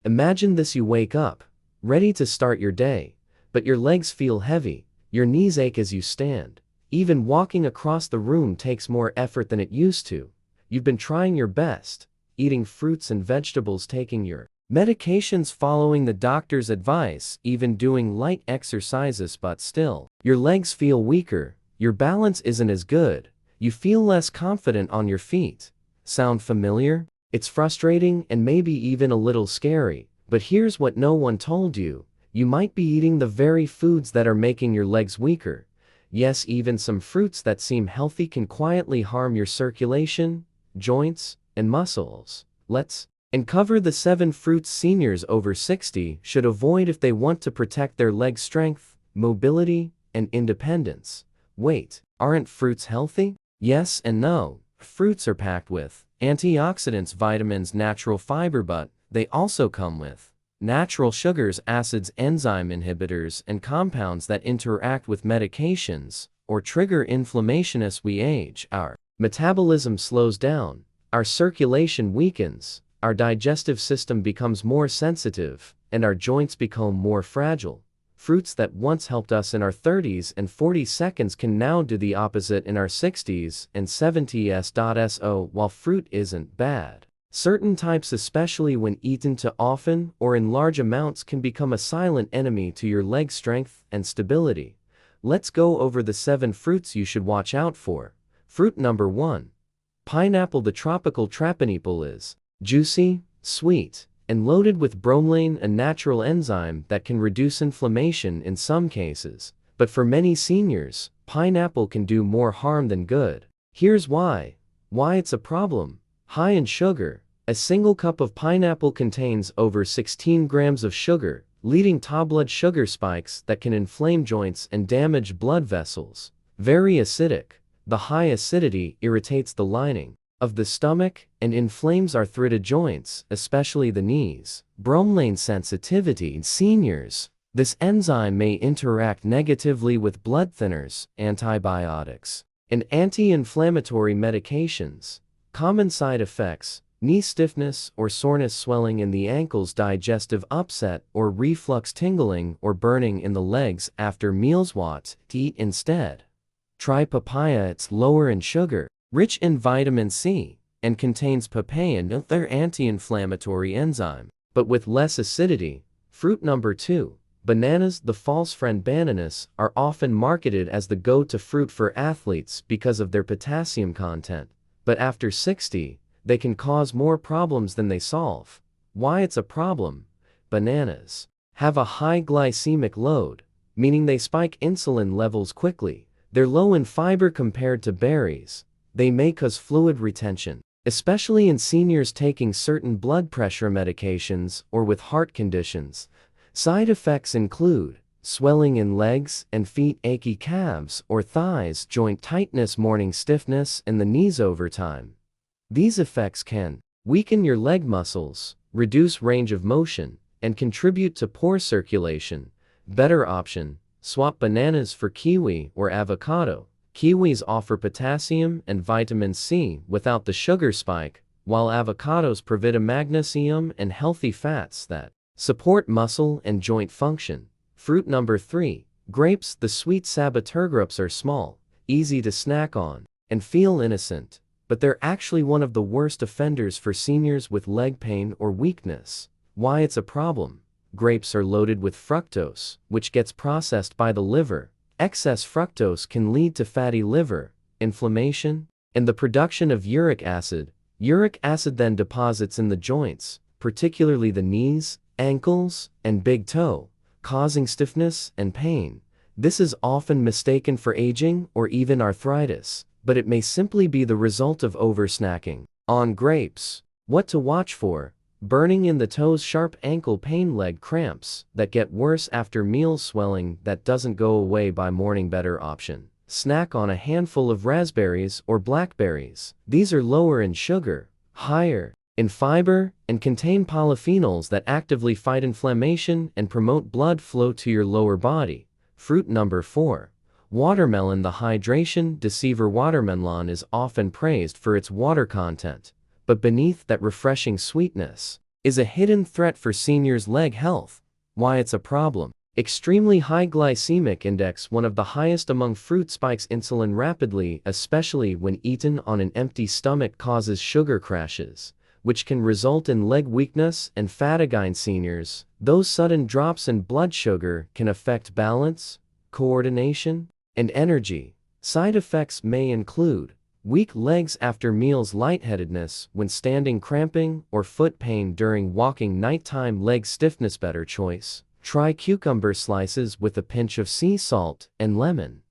Imagine this: you wake up, ready to start your day, but your legs feel heavy, your knees ache as you stand. Even walking across the room takes more effort than it used to. You've been trying your best, eating fruits and vegetables, taking your medications, following the doctor's advice, even doing light exercises, but still, your legs feel weaker, your balance isn't as good, you feel less confident on your feet. Sound familiar? It's frustrating and maybe even a little scary, but here's what no one told you. You might be eating the very foods that are making your legs weaker. Yes, even some fruits that seem healthy can quietly harm your circulation, joints, and muscles. Let's uncover the 7 fruits seniors over 60 should avoid if they want to protect their leg strength, mobility, and independence. Wait, aren't fruits healthy? Yes and no. Fruits are packed with antioxidants, vitamins, natural fiber, but they also come with natural sugars, acids, enzyme inhibitors, and compounds that interact with medications or trigger inflammation. As we age, our metabolism slows down, our circulation weakens, our digestive system becomes more sensitive, and our joints become more fragile. Fruits that once helped us in our 30s and 40s can now do the opposite in our 60s and 70s. So while fruit isn't bad, certain types, especially when eaten too often or in large amounts, can become a silent enemy to your leg strength and stability. Let's go over the 7 fruits you should watch out for. Fruit number 1. Pineapple. The tropical pineapple is juicy, sweet, and loaded with bromelain, a natural enzyme that can reduce inflammation in some cases. But for many seniors, pineapple can do more harm than good. Here's why. Why it's a problem. High in sugar. A single cup of pineapple contains over 16 grams of sugar, leading to blood sugar spikes that can inflame joints and damage blood vessels. Very acidic. The high acidity irritates the lining of the stomach and inflames arthritic joints, especially the knees. Bromelain sensitivity in seniors. This enzyme may interact negatively with blood thinners, antibiotics, and anti-inflammatory medications. Common side effects: knee stiffness or soreness, swelling in the ankles, digestive upset or reflux, tingling or burning in the legs after meals. What to eat instead? Try papaya. It's lower in sugar, rich in vitamin C, and contains papain, another anti-inflammatory enzyme, but with less acidity. Fruit number 2. Bananas. The false friend bananas are often marketed as the go-to fruit for athletes because of their potassium content, but after 60, they can cause more problems than they solve. Why it's a problem? Bananas have a high glycemic load, meaning they spike insulin levels quickly. They're low in fiber compared to berries. They may cause fluid retention, especially in seniors taking certain blood pressure medications or with heart conditions. Side effects include swelling in legs and feet, achy calves or thighs, joint tightness, morning stiffness in the knees over time. These effects can weaken your leg muscles, reduce range of motion, and contribute to poor circulation. Better option: swap bananas for kiwi or avocado. Kiwis offer potassium and vitamin C without the sugar spike, while avocados provide magnesium and healthy fats that support muscle and joint function. Fruit number 3. Grapes. The sweet Saboteur grapes are small, easy to snack on, and feel innocent, but they're actually one of the worst offenders for seniors with leg pain or weakness. Why it's a problem? Grapes are loaded with fructose, which gets processed by the liver. Excess fructose can lead to fatty liver, inflammation, and the production of uric acid. Uric acid then deposits in the joints, particularly the knees, ankles, and big toe, causing stiffness and pain. This is often mistaken for aging or even arthritis, but it may simply be the result of oversnacking on grapes. What to watch for? Burning in the toes, sharp ankle pain, leg cramps that get worse after meals, swelling that doesn't go away by morning. Better option: snack on a handful of raspberries or blackberries. These are lower in sugar, higher in fiber, and contain polyphenols that actively fight inflammation and promote blood flow to your lower body. Fruit number 4. Watermelon. The hydration deceiver. Watermelon is often praised for its water content, but beneath that refreshing sweetness, is a hidden threat for seniors' leg health. Why it's a problem. Extremely high glycemic index, one of the highest among fruit, spikes insulin rapidly, especially when eaten on an empty stomach, causes sugar crashes, which can result in leg weakness and fatigue in seniors. Those sudden drops in blood sugar can affect balance, coordination, and energy. Side effects may include weak legs after meals, lightheadedness when standing, cramping or foot pain during walking, nighttime leg stiffness. Better choice: try cucumber slices with a pinch of sea salt and lemon.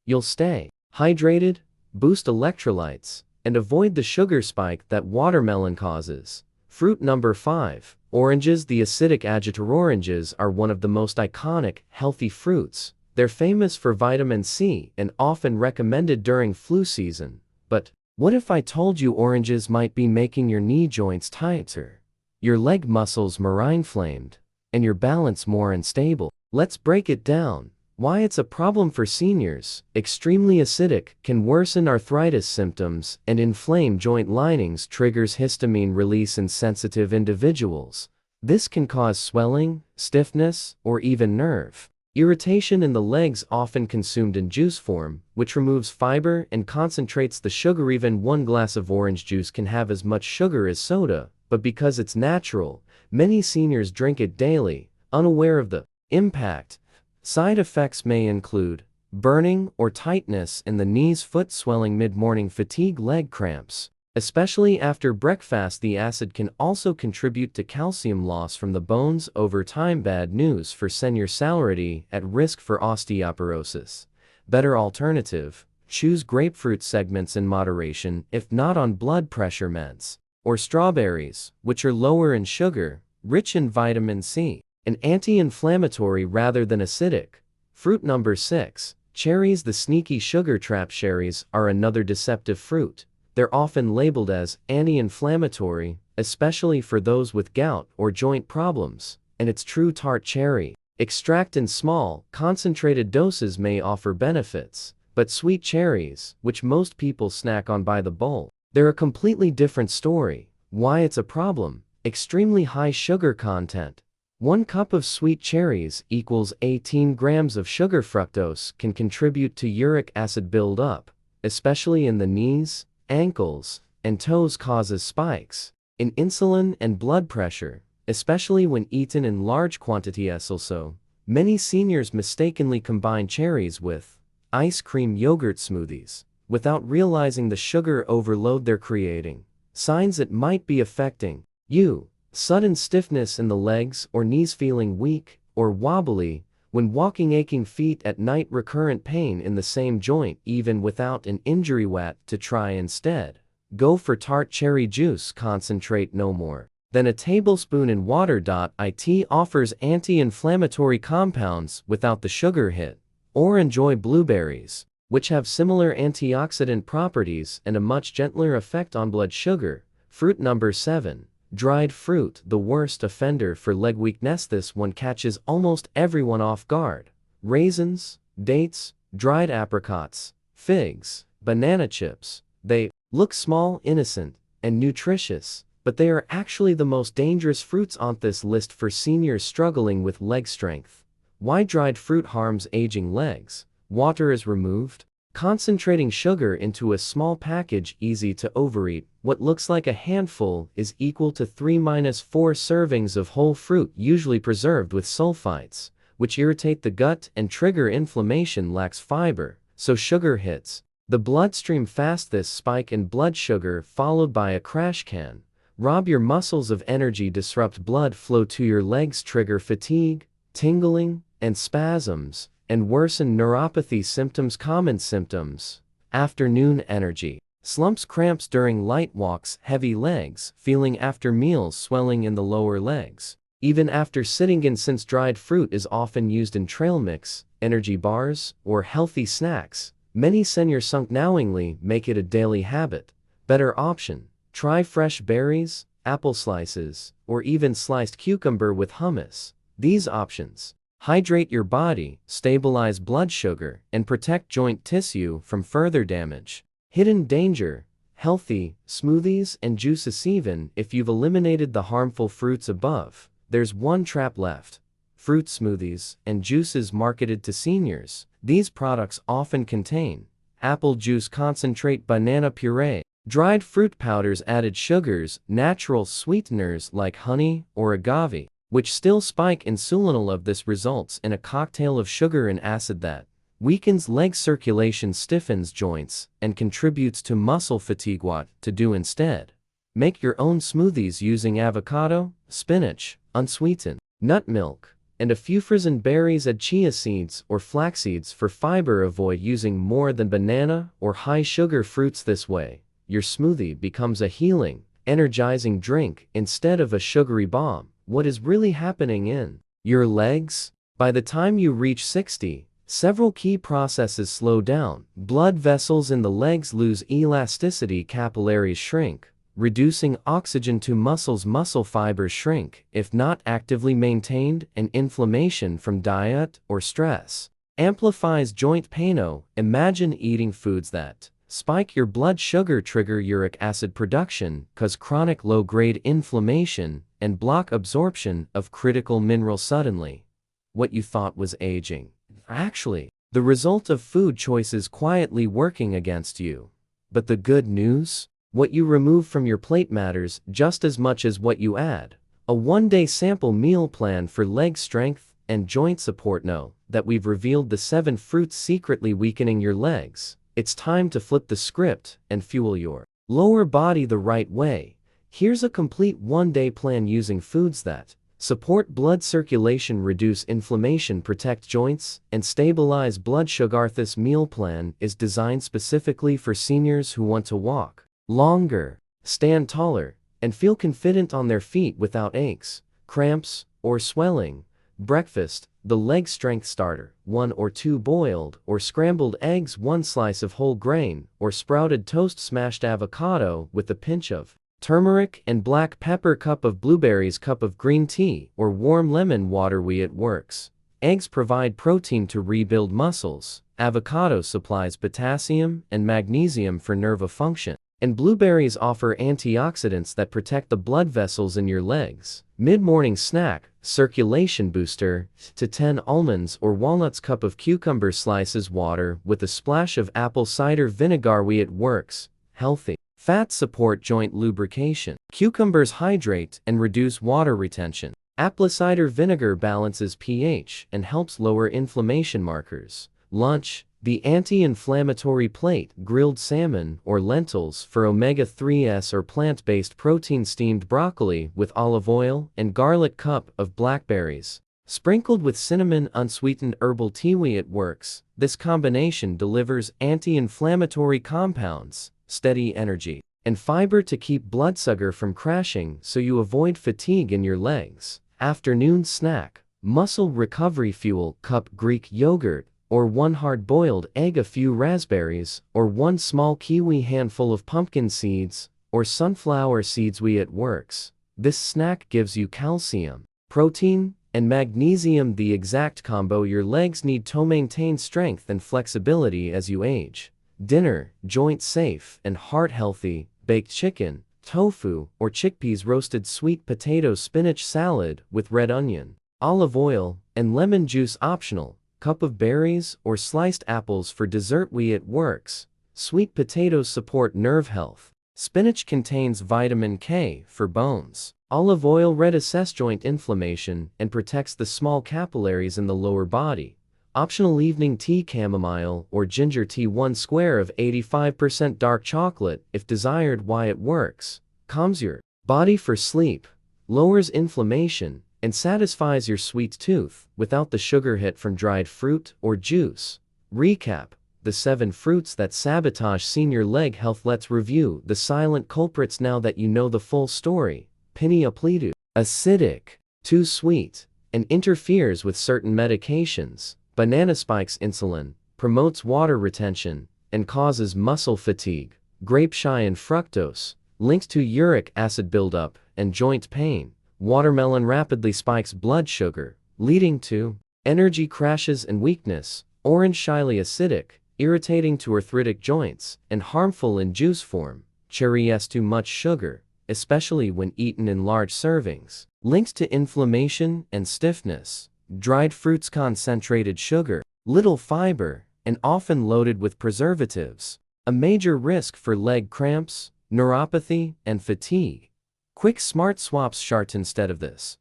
You'll stay hydrated, boost electrolytes, and avoid the sugar spike that watermelon causes. Fruit number 5. Oranges. The acidic Agitor oranges are one of the most iconic, healthy fruits. They're famous for vitamin C and often recommended during flu season. But what if I told you oranges might be making your knee joints tighter, your leg muscles more inflamed, and your balance more unstable? Let's break it down. Why it's a problem for seniors. Extremely acidic can worsen arthritis symptoms and inflame joint linings, triggers histamine release in sensitive individuals. This can cause swelling, stiffness, or even nerve irritation in the legs, often consumed in juice form, which removes fiber and concentrates the sugar. Even 1 glass of orange juice can have as much sugar as soda, but because it's natural, many seniors drink it daily, unaware of the impact. Side effects may include burning or tightness in the knees, foot swelling, mid-morning fatigue, leg cramps, especially after breakfast. The acid can also contribute to calcium loss from the bones over time. Bad news for seniors: already at risk for osteoporosis. Better alternative: choose grapefruit segments in moderation, if not on blood pressure meds, or strawberries, which are lower in sugar, rich in vitamin C, an anti-inflammatory rather than acidic. Fruit number 6. Cherries. The sneaky sugar trap. Cherries are another deceptive fruit. They're often labeled as anti-inflammatory, especially for those with gout or joint problems. And it's true. Tart cherry extract in small, concentrated doses may offer benefits, but sweet cherries, which most people snack on by the bowl, they're a completely different story. Why it's a problem. Extremely high sugar content. 1 cup of sweet cherries equals 18 grams of sugar. Fructose can contribute to uric acid buildup, especially in the knees, ankles, and toes, causes spikes in insulin and blood pressure, especially when eaten in large quantities. Also, many seniors mistakenly combine cherries with ice cream, yogurt smoothies, without realizing the sugar overload they're creating. Signs it might be affecting you: sudden stiffness in the legs or knees, feeling weak or wobbly when walking, aching feet at night, recurrent pain in the same joint even without an injury. What to try instead? Go for tart cherry juice. Concentrate no more than a tablespoon in water. It offers anti-inflammatory compounds without the sugar hit. Or enjoy blueberries, which have similar antioxidant properties and a much gentler effect on blood sugar. Fruit number 7. Dried fruit. The worst offender for leg weakness. This one catches almost everyone off guard. Raisins, dates, dried apricots, figs, banana chips. They look small, innocent, and nutritious, but they are actually the most dangerous fruits on this list for seniors struggling with leg strength. Why dried fruit harms aging legs? Water is removed, concentrating sugar into a small package, easy to overeat. What looks like a handful is equal to 3-4 servings of whole fruit, usually preserved with sulfites, which irritate the gut and trigger inflammation. Lacks fiber, so sugar hits the bloodstream fast. This spike in blood sugar, followed by a crash, can rob your muscles of energy, disrupt blood flow to your legs, trigger fatigue, tingling, and spasms, and worsen neuropathy symptoms. Common symptoms: afternoon energy slumps, cramps during light walks, heavy legs, feeling after meals, swelling in the lower legs, even after sitting in. Since dried fruit is often used in trail mix, energy bars, or healthy snacks, many seniors unknowingly make it a daily habit. Better option: try fresh berries, apple slices, or even sliced cucumber with hummus. These options hydrate your body, stabilize blood sugar, and protect joint tissue from further damage. Hidden danger: healthy, smoothies and juices. Even if you've eliminated the harmful fruits above, there's one trap left. Fruit smoothies and juices marketed to seniors. These products often contain apple juice concentrate, banana puree, dried fruit powders, added sugars, natural sweeteners like honey or agave, which still spike insulinol. Of this results in a cocktail of sugar and acid that weakens leg circulation, stiffens joints, and contributes to muscle fatigue. What to do instead? Make your own smoothies using avocado, spinach, unsweetened nut milk, and a few frozen berries. Add chia seeds or flax seeds for fiber. Avoid using more than banana or high sugar fruits. This way, your smoothie becomes a healing, energizing drink instead of a sugary bomb. What is really happening in your legs? By the time you reach 60, several key processes slow down. Blood vessels in the legs lose elasticity, capillaries shrink, reducing oxygen to muscles. Muscle fibers shrink if not actively maintained, and inflammation from diet or stress amplifies joint pain. Imagine eating foods that spike your blood sugar, trigger uric acid production, cause chronic low-grade inflammation, and block absorption of critical minerals. Suddenly, what you thought was aging actually the result of food choices quietly working against you. But the good news? What you remove from your plate matters just as much as what you add. A one-day sample meal plan for leg strength and joint support. Know that we've revealed the 7 fruits secretly weakening your legs. It's time to flip the script and fuel your lower body the right way. Here's a complete one-day plan using foods that support blood circulation, reduce inflammation, protect joints, and stabilize blood sugar. This meal plan is designed specifically for seniors who want to walk longer, stand taller, and feel confident on their feet without aches, cramps, or swelling. Breakfast: the leg strength starter, 1 or 2 boiled or scrambled eggs, 1 slice of whole grain or sprouted toast, smashed avocado with a pinch of turmeric and black pepper, cup of blueberries, cup of green tea or warm lemon water. It works. Eggs provide protein to rebuild muscles, avocado supplies potassium and magnesium for nerve function, and blueberries offer antioxidants that protect the blood vessels in your legs. Mid-morning snack, circulation booster, to 10 almonds or walnuts, cup of cucumber slices, water with a splash of apple cider vinegar. It works. Healthy fats support joint lubrication. Cucumbers hydrate and reduce water retention. Apple cider vinegar balances pH and helps lower inflammation markers. Lunch: the anti-inflammatory plate, grilled salmon or lentils for omega-3s or plant-based protein, steamed broccoli with olive oil and garlic, cup of blackberries sprinkled with cinnamon, unsweetened herbal tea. It works. This combination delivers anti-inflammatory compounds, steady energy, and fiber to keep blood sugar from crashing so you avoid fatigue in your legs. Afternoon snack: muscle recovery fuel, cup Greek yogurt or 1 hard-boiled egg, a few raspberries or 1 small kiwi, handful of pumpkin seeds or sunflower seeds. It works. This snack gives you calcium, protein, and magnesium, the exact combo your legs need to maintain strength and flexibility as you age. Dinner: joint safe and heart healthy, baked chicken, tofu or chickpeas, roasted sweet potato, spinach salad with red onion, olive oil, and lemon juice optional. Cup of berries or sliced apples for dessert. It works. Sweet potatoes support nerve health. Spinach contains vitamin K for bones. Olive oil reduces joint inflammation and protects the small capillaries in the lower body. Optional evening tea: chamomile or ginger tea, 1 square of 85% dark chocolate if desired. Why it works: calms your body for sleep, lowers inflammation, and satisfies your sweet tooth without the sugar hit from dried fruit or juice. Recap: the 7 fruits that sabotage senior leg health. Let's review the silent culprits now that you know the full story. Pinia pellucidum: acidic, too sweet, and interferes with certain medications. Banana spikes insulin, promotes water retention, and causes muscle fatigue. Grape Cayenne fructose, links to uric acid buildup and joint pain. Watermelon rapidly spikes blood sugar, leading to energy crashes and weakness. Orange highly acidic, irritating to arthritic joints, and harmful in juice form. cherry is too much sugar, especially when eaten in large servings. Linked to inflammation and stiffness. Dried fruits concentrated sugar, little fiber, and often loaded with preservatives. A major risk for leg cramps, neuropathy, and fatigue. Quick smart swaps chart instead of this.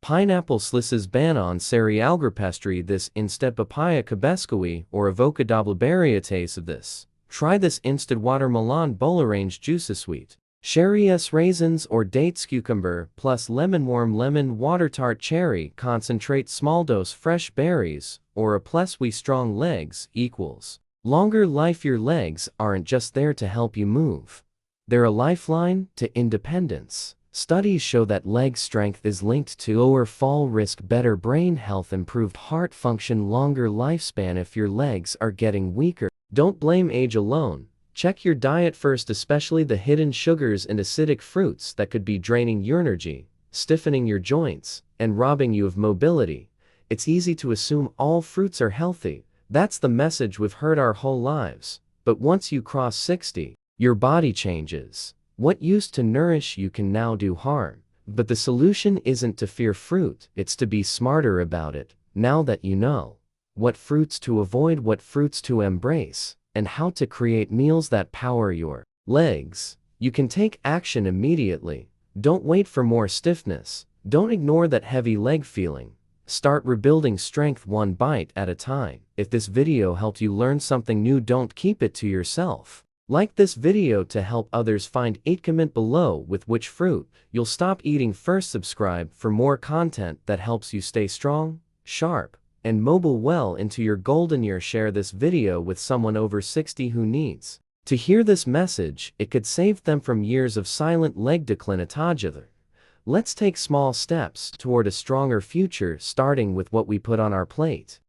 Pineapple slices banan seri algerpestry this instead papaya cabescoui or avocado berriates of this. Try this instead watermelon bolarange juice sweet. Cherries raisins or dates cucumber plus lemon water tart cherry concentrate small dose fresh berries or a plus we strong legs equals longer life. Your legs aren't just there to help you move. They're a lifeline to independence. Studies show that leg strength is linked to lower fall risk, better brain health, improved heart function, longer lifespan. If your legs are getting weaker, don't blame age alone. Check your diet first, especially the hidden sugars and acidic fruits that could be draining your energy, stiffening your joints, and robbing you of mobility. It's easy to assume all fruits are healthy. That's the message we've heard our whole lives. But once you cross 60, your body changes. What used to nourish you can now do harm. But the solution isn't to fear fruit, it's to be smarter about it. Now that you know what fruits to avoid, what fruits to embrace, and how to create meals that power your legs, you can take action immediately. Don't wait for more stiffness. Don't ignore that heavy leg feeling. Start rebuilding strength one bite at a time. If this video helped you learn something new, don't keep it to yourself. Like this video to help others find it. Comment below with which fruit you'll stop eating first. Subscribe for more content that helps you stay strong, sharp, and mobile well into your golden year. Share this video with someone over 60 who needs to hear this message. It could save them from years of silent leg declinatage. Let's take small steps toward a stronger future, starting with what we put on our plate.